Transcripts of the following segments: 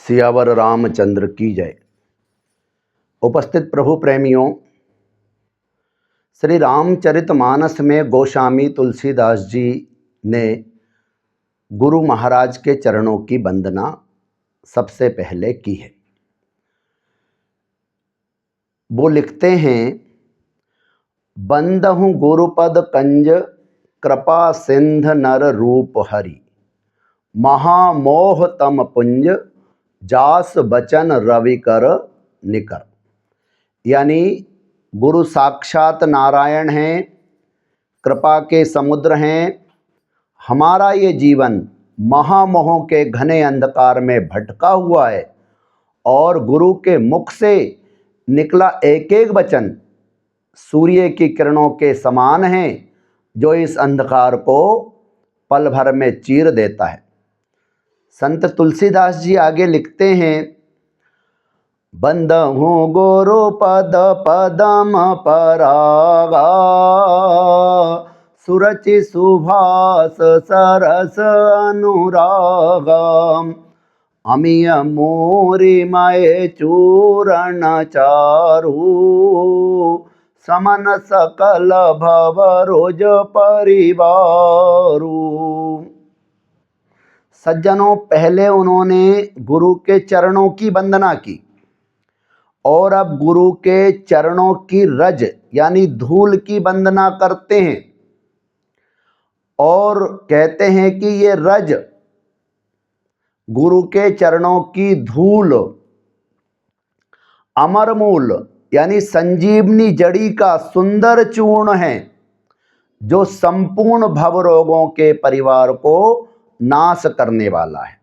सियावर रामचंद्र की जय। उपस्थित प्रभु प्रेमियों, श्री रामचरितमानस में गोस्वामी तुलसीदास जी ने गुरु महाराज के चरणों की वंदना सबसे पहले की है। वो लिखते हैं, बंदहु गुरुपद कंज कृपा सिंध नर रूप हरि, महामोह तम पुंज जास बचन रवि कर निकर। यानी गुरु साक्षात नारायण हैं, कृपा के समुद्र हैं। हमारा ये जीवन महामोह के घने अंधकार में भटका हुआ है और गुरु के मुख से निकला एक एक वचन सूर्य की किरणों के समान हैं, जो इस अंधकार को पल भर में चीर देता है। संत तुलसीदास जी आगे लिखते हैं, बंदहु गुरु पद पदम परागा, सुरचि सुभास सरस अनुरागा, अमिय मोरी मय चूरण चारु, समन सकल भव रोज परिवारु। सज्जनों, पहले उन्होंने गुरु के चरणों की वंदना की और अब गुरु के चरणों की रज यानी धूल की वंदना करते हैं और कहते हैं कि ये रज गुरु के चरणों की धूल अमरमूल यानी संजीवनी जड़ी का सुंदर चूर्ण है, जो संपूर्ण भव रोगों के परिवार को नाश करने वाला है,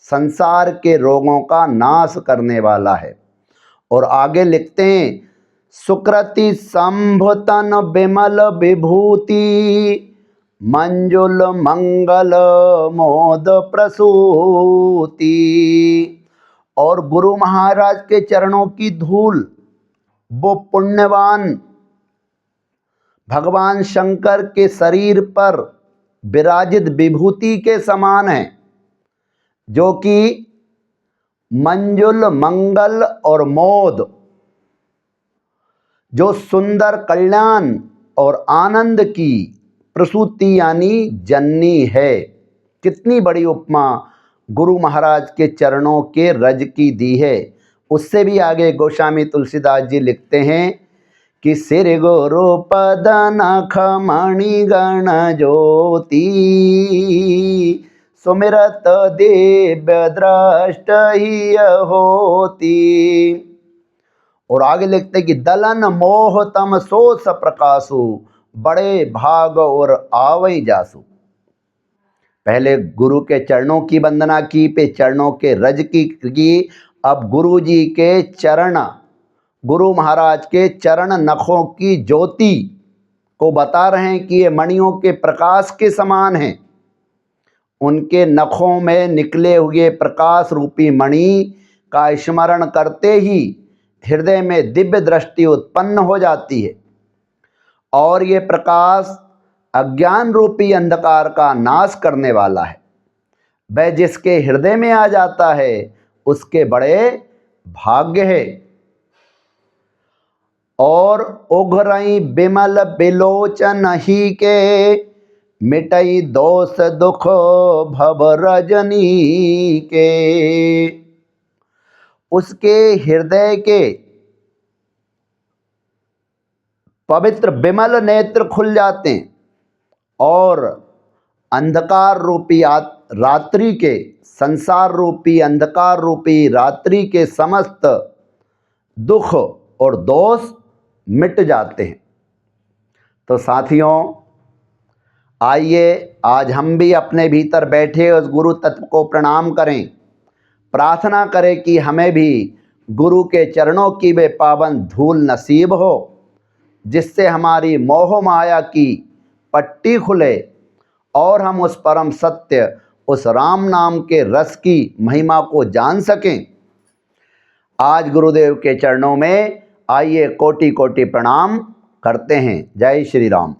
संसार के रोगों का नाश करने वाला है। और आगे लिखते हैं, सुकृति संभतन विमल विभूति, मंजुल मंगल मोद प्रसूति। और गुरु महाराज के चरणों की धूल वो पुण्यवान भगवान शंकर के शरीर पर विराजित विभूति के समान है, जो कि मंजुल मंगल और मोद, जो सुंदर कल्याण और आनंद की प्रसूति यानी जननी है। कितनी बड़ी उपमा गुरु महाराज के चरणों के रज की दी है। उससे भी आगे गोस्वामी तुलसीदास जी लिखते हैं कि सिर गुरु पद नख मणि गण ज्योति, सुमिरत दिव्य दृष्ट ही होती। और आगे लिखते कि दलन मोह तम सोस प्रकाशु, बड़े भाग और आवई जासु। पहले गुरु के चरणों की वंदना की, पे चरणों के रज की। अब गुरु जी के चरण, गुरु महाराज के चरण नखों की ज्योति को बता रहे हैं कि ये मणियों के प्रकाश के समान हैं। उनके नखों में निकले हुए प्रकाश रूपी मणि का स्मरण करते ही हृदय में दिव्य दृष्टि उत्पन्न हो जाती है और ये प्रकाश अज्ञान रूपी अंधकार का नाश करने वाला है। वह जिसके हृदय में आ जाता है उसके बड़े भाग्य है। और उघरई बिमल बिलोचन ही के, मिटई दोष दुख भव रजनी के। उसके हृदय के पवित्र बिमल नेत्र खुल जाते हैं और अंधकार रूपी रात्रि के, संसार रूपी अंधकार रूपी रात्रि के समस्त दुख और दोष मिट जाते हैं। तो साथियों, आइए आज हम भी अपने भीतर बैठे उस गुरु तत्व को प्रणाम करें, प्रार्थना करें कि हमें भी गुरु के चरणों की वे पावन धूल नसीब हो, जिससे हमारी मोह माया की पट्टी खुले और हम उस परम सत्य, उस राम नाम के रस की महिमा को जान सकें। आज गुरुदेव के चरणों में आइए कोटि कोटि प्रणाम करते हैं। जय श्री राम।